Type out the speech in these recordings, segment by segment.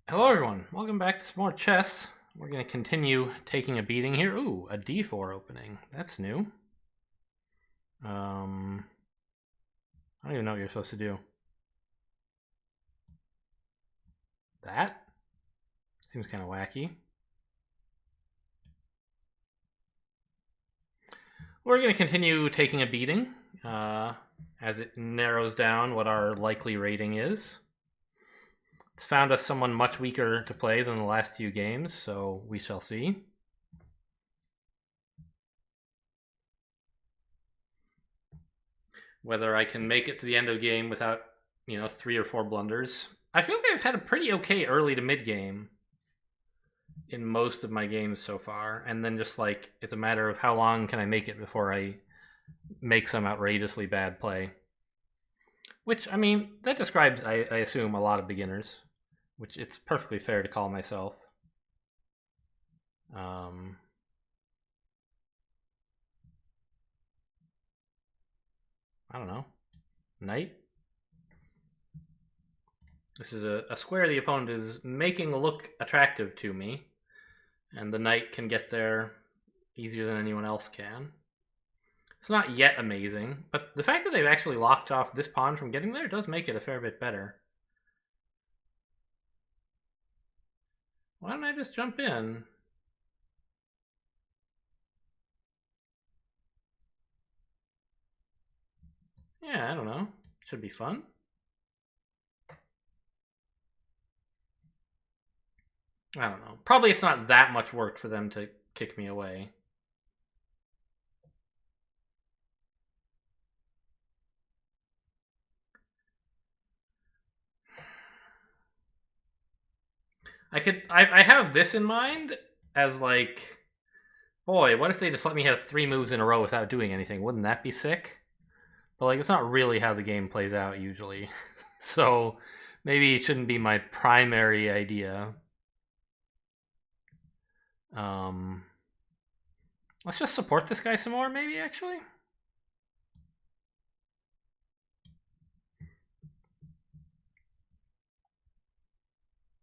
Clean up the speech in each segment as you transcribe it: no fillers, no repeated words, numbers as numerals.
Hello everyone, welcome back to some more chess. We're going to continue taking a beating here. Ooh, a d4 opening. That's new. I don't even know what you're supposed to do. That? Seems kind of wacky. We're going to continue taking a beating as it narrows down what our likely rating is. It's found us someone much weaker to play than the last few games, so we shall see. Whether I can make it to the end of the game without, 3 or 4 blunders. I feel like I've had a pretty okay early to mid game in most of my games so far, and then just like it's a matter of how long can I make it before I make some outrageously bad play. Which, I mean, that describes, I assume, a lot of beginners, which it's perfectly fair to call myself. I don't know. Knight? This is a square the opponent is making look attractive to me, and the knight can get there easier than anyone else can. It's not yet amazing, but the fact that they've actually locked off this pawn from getting there does make it a fair bit better. Why don't I just jump in? Yeah, I don't know. Should be fun. I don't know. Probably it's not that much work for them to kick me away. I have this in mind as like, boy, what if they just let me have 3 moves in a row without doing anything? Wouldn't that be sick? But like, it's not really how the game plays out usually. So maybe it shouldn't be my primary idea. Let's just support this guy some more, maybe, actually.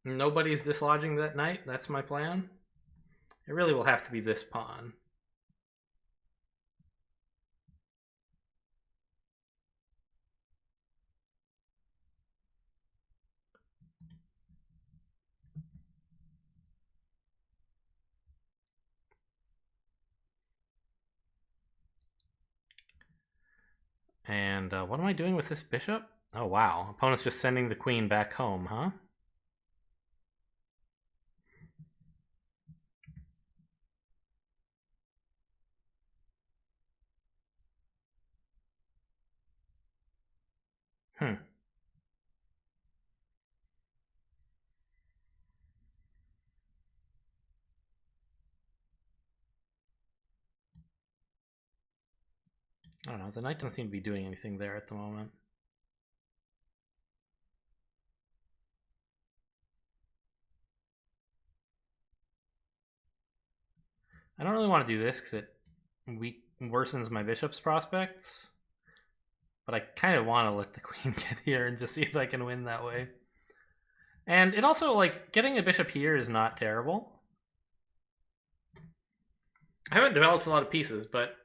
Nobody's dislodging that knight. That's my plan. It really will have to be this pawn. And what am I doing with this bishop? Oh, wow. Opponent's just sending the queen back home, huh? Hmm. I don't know. The knight doesn't seem to be doing anything there at the moment. I don't really want to do this because it worsens my bishop's prospects. But I kind of want to let the queen get here and just see if I can win that way. And it also, like, getting a bishop here is not terrible. I haven't developed a lot of pieces, but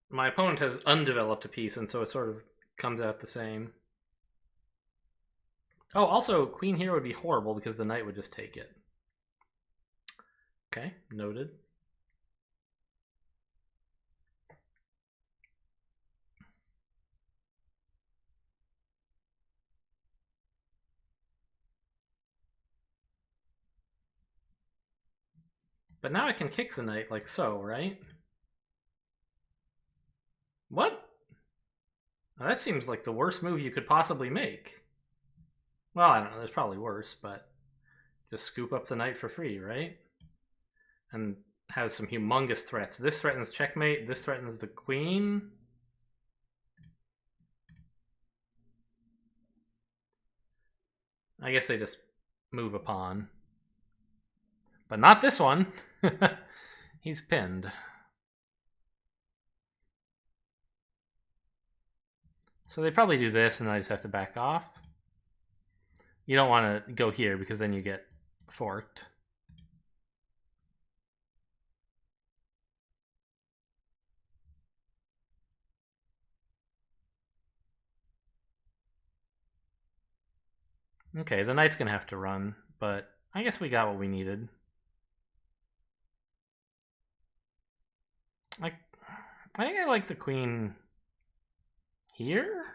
my opponent has undeveloped a piece, and so it sort of comes out the same. Oh, also, queen here would be horrible because the knight would just take it. Okay, noted. But now I can kick the knight like so, right? What? Now that seems like the worst move you could possibly make. Well, I don't know, there's probably worse, but just scoop up the knight for free, right? And has some humongous threats. This threatens checkmate, this threatens the queen. I guess they just move a pawn. But not this one. He's pinned. So they probably do this, and I just have to back off. You don't want to go here because then you get forked. Okay, the knight's gonna have to run, but I guess we got what we needed. I think I like the queen here.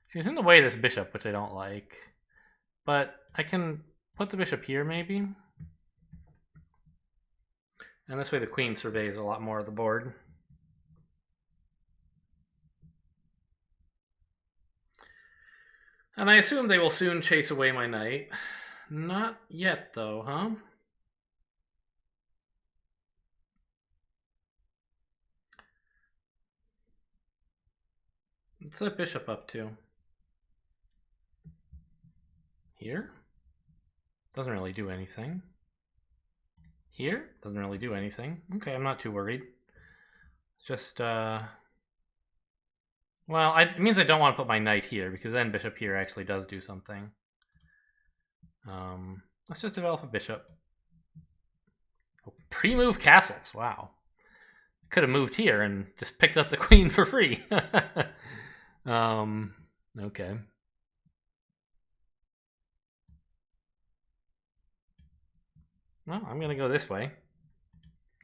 She's in the way of this bishop, which I don't like. But I can put the bishop here, maybe. And this way the queen surveys a lot more of the board. And I assume they will soon chase away my knight. Not yet, though, huh? What's that bishop up to? Here? Doesn't really do anything. Here? Doesn't really do anything. Okay, I'm not too worried. It's just, well, it means I don't want to put my knight here, because then bishop here actually does do something. Let's just develop a bishop. Oh, pre-move castles, wow. Could have moved here and just picked up the queen for free. Okay. Well, I'm gonna go this way,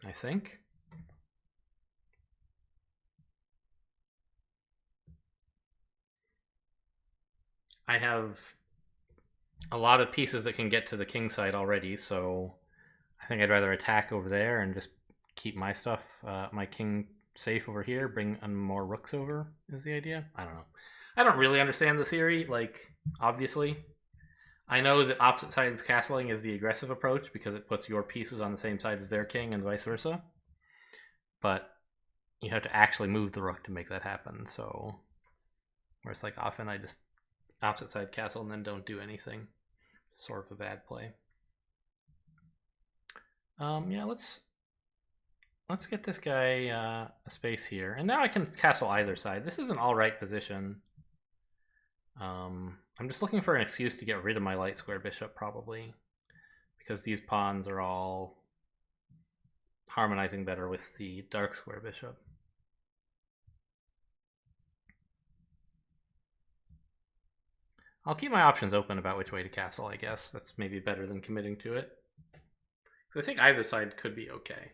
I think. I have a lot of pieces that can get to the king side already, so I think I'd rather attack over there and just keep my stuff, my king safe over here, bring more rooks over, is the idea? I don't know. I don't really understand the theory, like, obviously. I know that opposite sides castling is the aggressive approach because it puts your pieces on the same side as their king and vice versa. But you have to actually move the rook to make that happen, so... Whereas, like, often I just opposite side castle and then don't do anything. Sort of a bad play. Yeah, let's get this guy a space here. And now I can castle either side. This is an alright position. I'm just looking for an excuse to get rid of my light square bishop, probably. Because these pawns are all harmonizing better with the dark square bishop. I'll keep my options open about which way to castle, I guess. That's maybe better than committing to it. Because I think either side could be okay.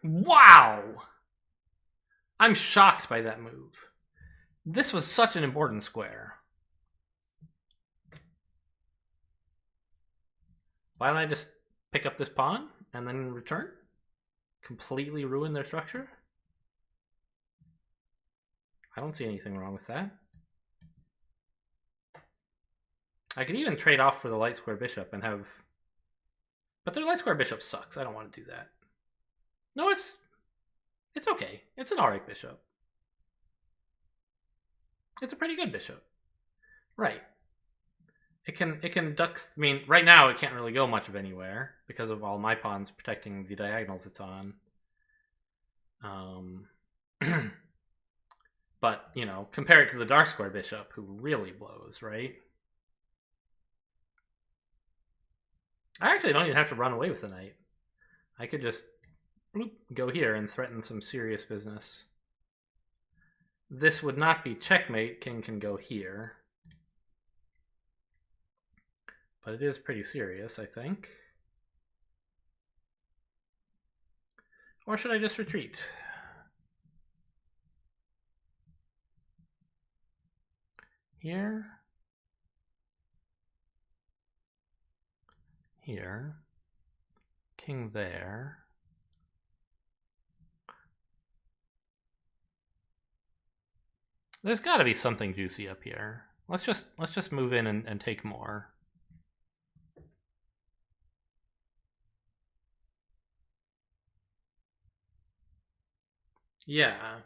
Wow! I'm shocked by that move. This was such an important square. Why don't I just pick up this pawn and then return? Completely ruin their structure? I don't see anything wrong with that. I could even trade off for the light square bishop and have... But their light square bishop sucks. I don't want to do that. No, it's okay. It's an alright bishop. It's a pretty good bishop. Right. It can duck... I mean, right now it can't really go much of anywhere because of all my pawns protecting the diagonals it's on. But, you know, compare it to the dark square bishop, who really blows, right? I actually don't even have to run away with the knight. I could just bloop, go here and threaten some serious business. This would not be checkmate. King can go here. But it is pretty serious, I think. Or should I just retreat? Here. Here. King there. There's got to be something juicy up here. Let's just move in and take more. Yeah,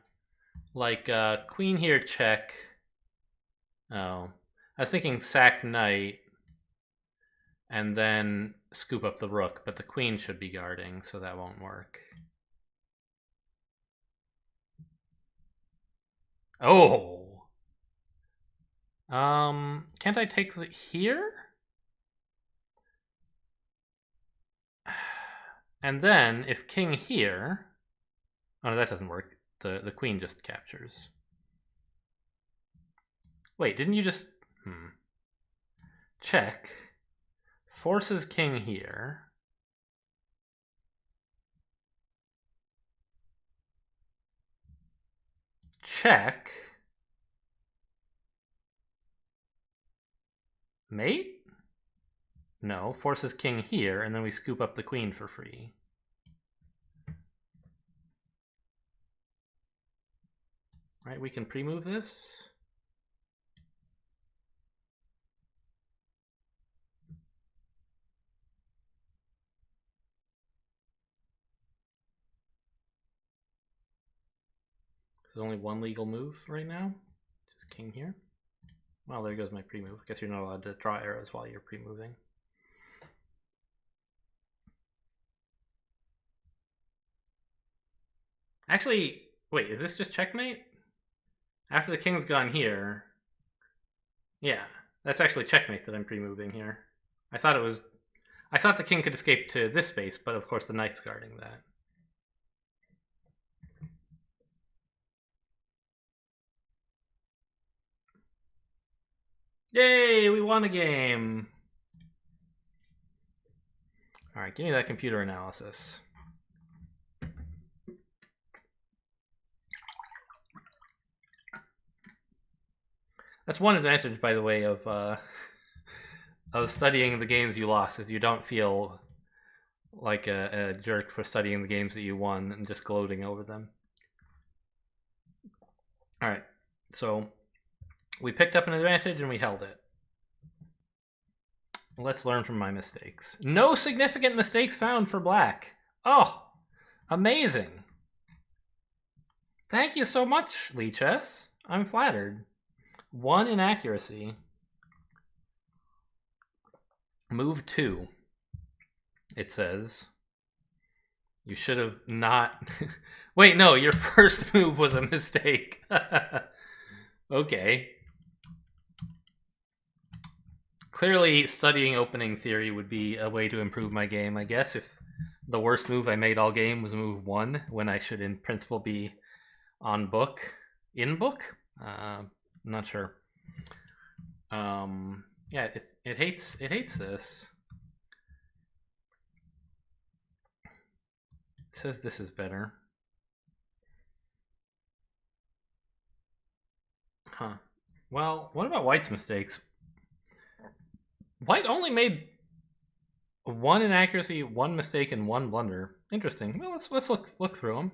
like queen here check. Oh, I was thinking sack knight, and then scoop up the rook, but the queen should be guarding, so that won't work. Oh, Can't I take the here? And then if king here, oh no, that doesn't work. The queen just captures. Wait, didn't you just check? Forces king here. Check. Mate? No, forces king here, and then we scoop up the queen for free. Right, we can pre-move this. There's only one legal move right now. Just king here. Well, there goes my pre-move. I guess you're not allowed to draw arrows while you're pre-moving. Actually, wait, is this just checkmate? After the king's gone here... Yeah, that's actually checkmate that I'm pre-moving here. I thought the king could escape to this space, but of course the knight's guarding that. Yay, we won a game! Alright, give me that computer analysis. That's one advantage, by the way, of studying the games you lost, is you don't feel like a jerk for studying the games that you won and just gloating over them. Alright, so we picked up an advantage and we held it. Let's learn from my mistakes. No significant mistakes found for black. Oh, amazing. Thank you so much, Lichess. I'm flattered. One inaccuracy. Move 2. It says you should have not... Wait, no, your first move was a mistake. Okay. Clearly, studying opening theory would be a way to improve my game, I guess, if the worst move I made all game was move 1, when I should in principle be on book. In book? I'm not sure. Yeah, it hates this. It says this is better. Huh. Well, what about White's mistakes? White only made 1 inaccuracy, 1 mistake, and 1 blunder. Interesting. Well, let's look through them.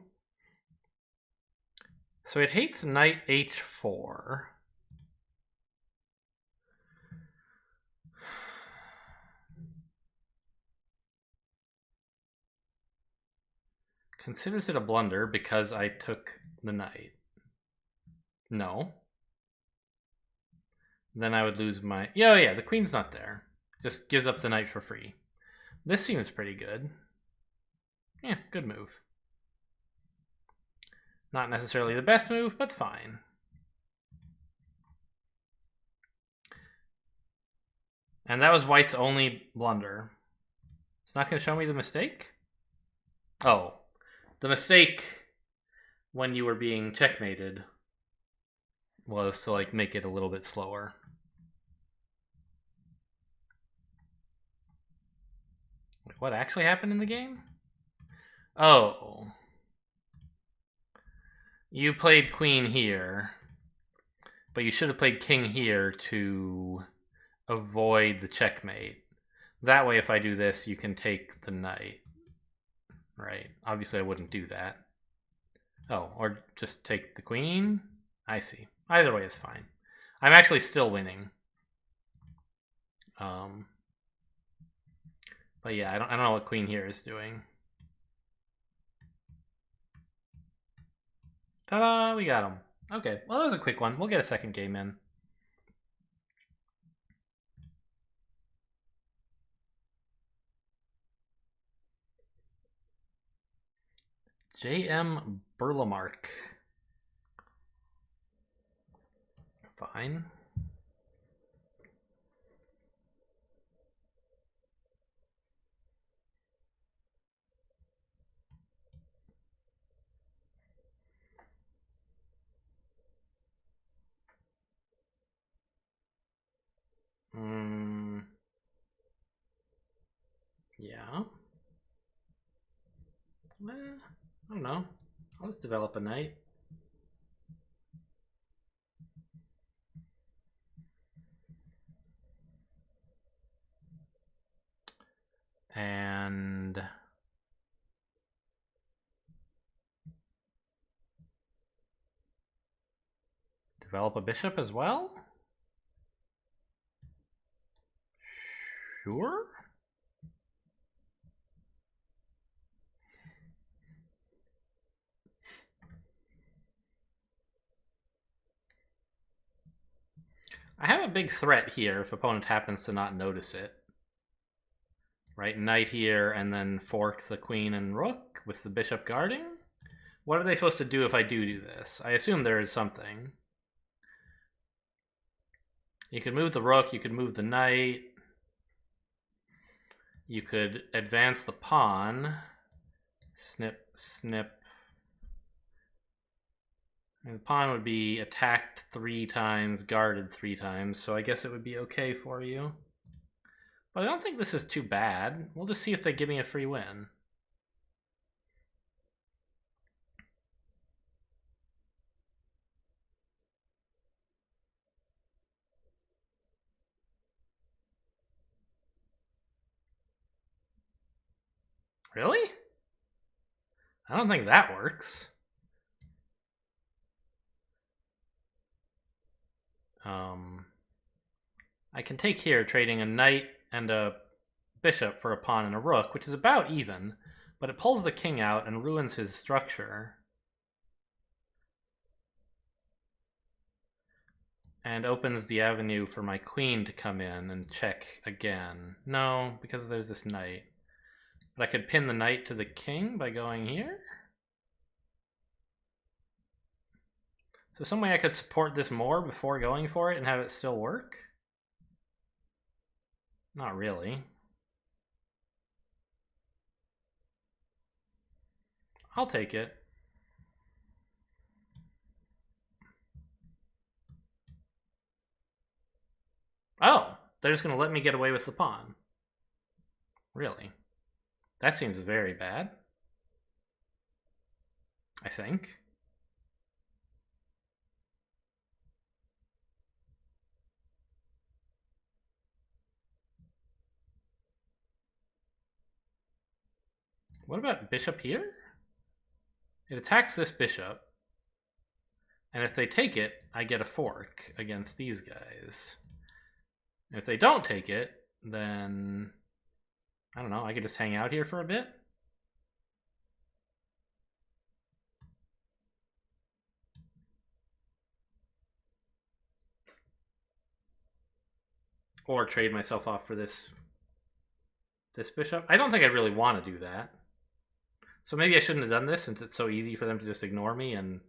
So it hates knight h4. Considers it a blunder because I took the knight. No. Then I would lose my... Yeah, the queen's not there. Just gives up the knight for free. This seems pretty good. Yeah, good move. Not necessarily the best move, but fine. And that was White's only blunder. It's not going to show me the mistake? Oh. The mistake when you were being checkmated was to like make it a little bit slower. Wait, what actually happened in the game? Oh. You played queen here, but you should have played king here to avoid the checkmate. That way, if I do this, you can take the knight. Right. Obviously, I wouldn't do that. Oh, or just take the queen? I see. Either way is fine. I'm actually still winning. But yeah, I don't know what queen here is doing. Ta-da! We got him. Okay, well, that was a quick one. We'll get a second game in. J.M. Burlemark. Fine. don't know. I'll just develop a knight. And develop a bishop as well? Sure. I have a big threat here if opponent happens to not notice it. Right, knight here, and then fork the queen and rook with the bishop guarding? What are they supposed to do if I do this? I assume there is something. You could move the rook, you could move the knight. You could advance the pawn. Snip, snip. And the pawn would be attacked 3 times, guarded 3 times, so I guess it would be okay for you. But I don't think this is too bad. We'll just see if they give me a free win. Really? I don't think that works. I can take here, trading a knight and a bishop for a pawn and a rook, which is about even, but it pulls the king out and ruins his structure. And opens the avenue for my queen to come in and check again. No, because there's this knight. But I could pin the knight to the king by going here? So some way I could support this more before going for it and have it still work? Not really. I'll take it. Oh, they're just going to let me get away with the pawn. Really? That seems very bad. I think. What about bishop here? It attacks this bishop. And if they take it, I get a fork against these guys. If they don't take it, then I don't know, I could just hang out here for a bit. Or trade myself off for this bishop. I don't think I really want to do that. So maybe I shouldn't have done this since it's so easy for them to just ignore me and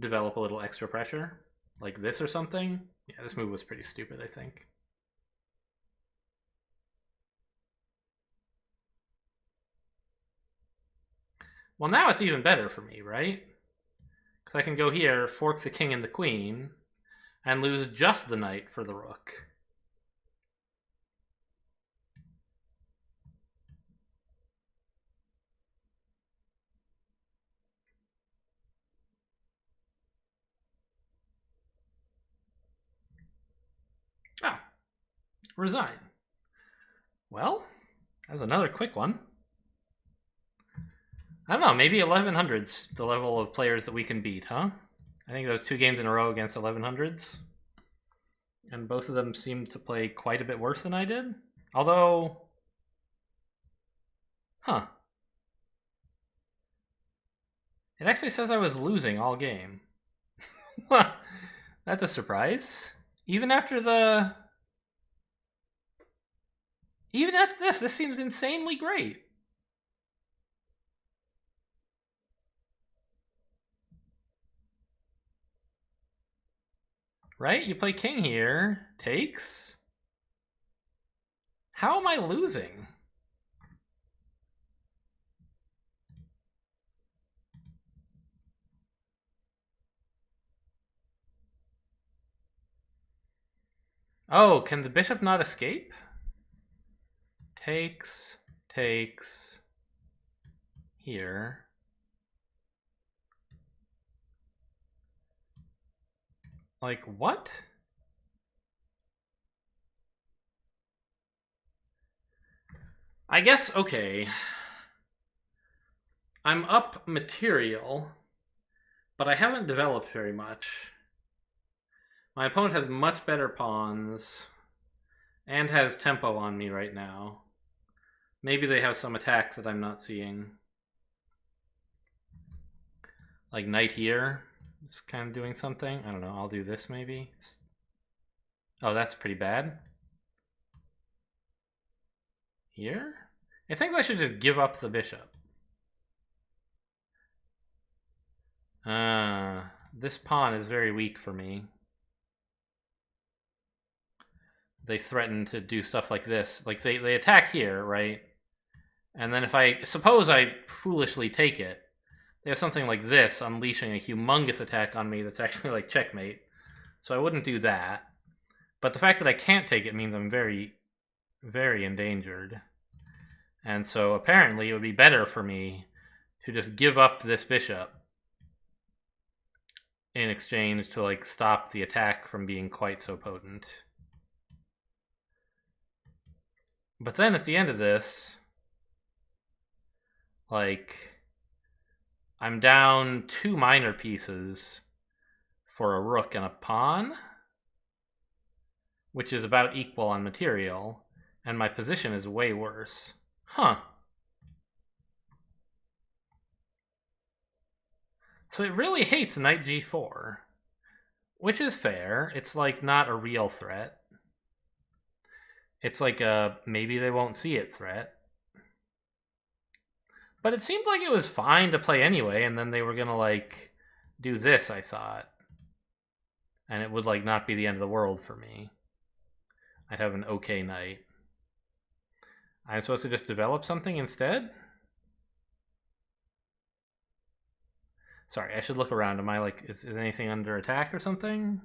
develop a little extra pressure. Like this or something. Yeah, this move was pretty stupid, I think. Well, now it's even better for me, right? Because I can go here, fork the king and the queen, and lose just the knight for the rook. Ah, resign. Well, that was another quick one. I don't know, maybe 1100's the level of players that we can beat, huh? I think those 2 games in a row against 1100's. And both of them seemed to play quite a bit worse than I did. Although... Huh. It actually says I was losing all game. That's a surprise. Even after this seems insanely great. Right? You play king here. Takes. How am I losing? Oh, can the bishop not escape? Takes. Here. Like, what? I guess, okay. I'm up material, but I haven't developed very much. My opponent has much better pawns and has tempo on me right now. Maybe they have some attack that I'm not seeing. Like knight here is kind of doing something. I don't know. I'll do this maybe. Oh, that's pretty bad. Here? It thinks I should just give up the bishop. This pawn is very weak for me. They threaten to do stuff like this. Like they attack here, right? And then if I suppose I foolishly take it, they have something like this unleashing a humongous attack on me that's actually like checkmate. So I wouldn't do that. But the fact that I can't take it means I'm very, very endangered. And so apparently it would be better for me to just give up this bishop in exchange to like stop the attack from being quite so potent. But then at the end of this, like, I'm down 2 minor pieces for a rook and a pawn, which is about equal on material, and my position is way worse. Huh. So it really hates knight g4, which is fair. It's like not a real threat. It's like a maybe they won't see it threat. But it seemed like it was fine to play anyway, and then they were gonna like do this, I thought. And it would like not be the end of the world for me. I'd have an okay night. I'm supposed to just develop something instead? Sorry, I should look around. Am I like, is anything under attack or something?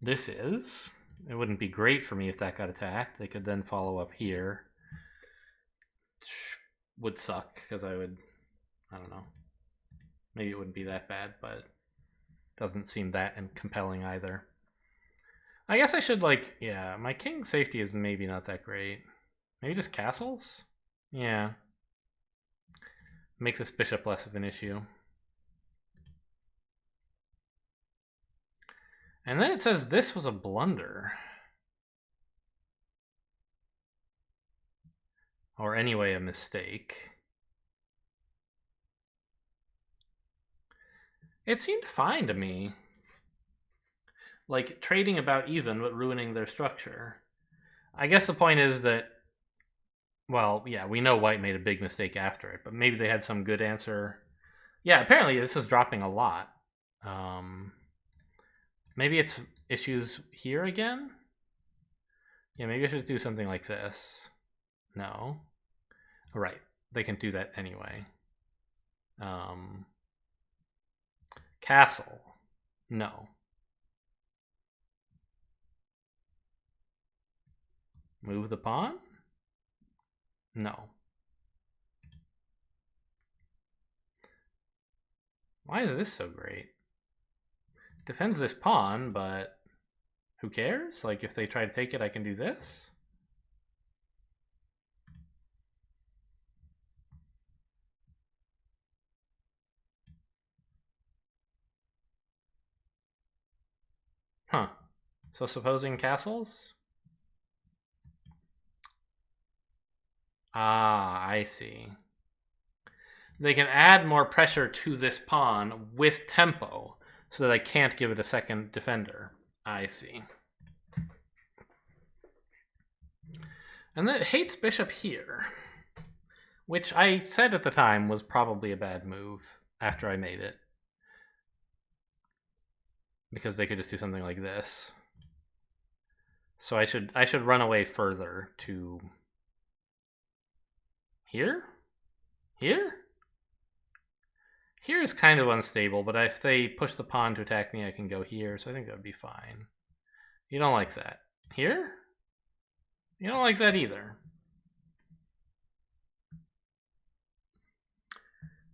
This is. It wouldn't be great for me if that got attacked. They could then follow up here. Would suck, because I would, I don't know. Maybe it wouldn't be that bad, but doesn't seem that compelling either. I guess I should like, yeah, my king's safety is maybe not that great. Maybe just castles? Yeah. Make this bishop less of an issue. And then it says this was a blunder. Or anyway, a mistake. It seemed fine to me. Like, trading about even, but ruining their structure. I guess the point is that, well, yeah, we know white made a big mistake after it, but maybe they had some good answer. Yeah, apparently this is dropping a lot. Maybe it's issues here again? Yeah, maybe I should do something like this. No. Right, they can do that anyway. Castle. No. Move the pawn? No. Why is this so great? Defends this pawn, but who cares? Like, if they try to take it, I can do this? Huh. So supposing castles? Ah, I see. They can add more pressure to this pawn with tempo so that I can't give it a second defender. I see. And then it hates bishop here, which I said at the time was probably a bad move after I made it. Because they could just do something like this. So I should run away further to here? Here? Here is kind of unstable, but if they push the pawn to attack me, I can go here, so I think that would be fine. You don't like that. Here? You don't like that either.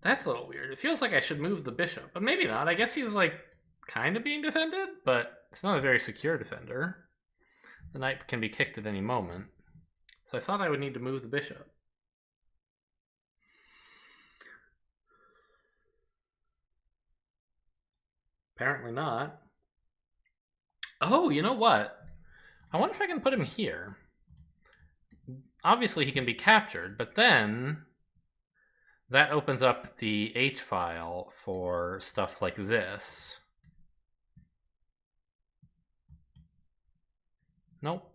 That's a little weird. It feels like I should move the bishop, but maybe not. I guess he's like kind of being defended, but it's not a very secure defender. The knight can be kicked at any moment. So I thought I would need to move the bishop. Apparently not. Oh, you know what? I wonder if I can put him here. Obviously he can be captured, but then that opens up the H file for stuff like this. Nope.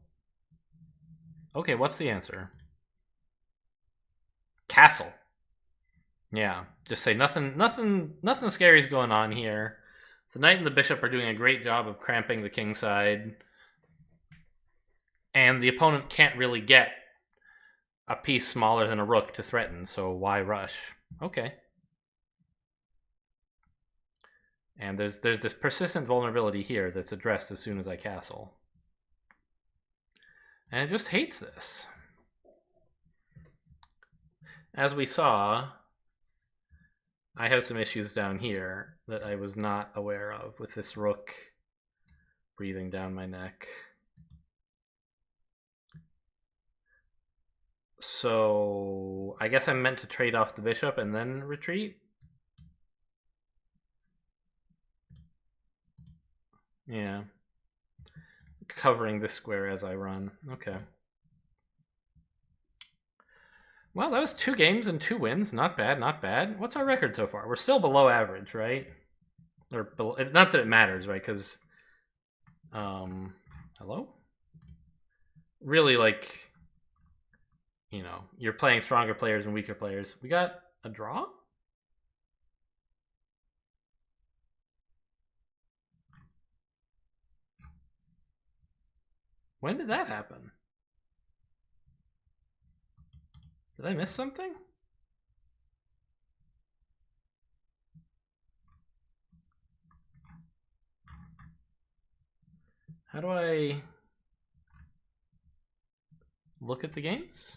Okay, what's the answer? Castle. Yeah, just say nothing scary's going on here. The knight and the bishop are doing a great job of cramping the king side. And the opponent can't really get a piece smaller than a rook to threaten, so why rush? Okay. And there's this persistent vulnerability here that's addressed as soon as I castle. And it just hates this. As we saw, I have some issues down here that I was not aware of with this rook breathing down my neck. So I guess I'm meant to trade off the bishop and then retreat. Yeah. Covering this square as I run. Okay. Well, that was 2 games and 2 wins. Not bad, not bad. What's our record so far? We're still below average, right? Or below, not that it matters, right? Because, hello? Really, like, you know, you're playing stronger players and weaker players. We got a draw? When did that happen? Did I miss something? How do I look at the games?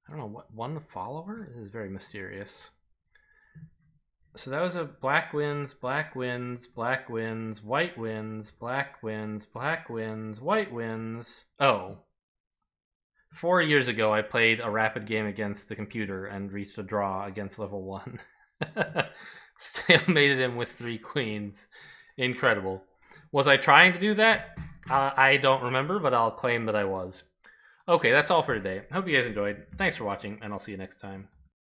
I don't know, what, one follower? This is very mysterious. So that was a black wins, black wins, black wins, white wins, black wins, black wins, white wins. Oh. 4 years ago, I played a rapid game against the computer and reached a draw against level 1. Stalemated him with 3 queens. Incredible. Was I trying to do that? I don't remember, but I'll claim that I was. Okay, that's all for today. Hope you guys enjoyed. Thanks for watching, and I'll see you next time.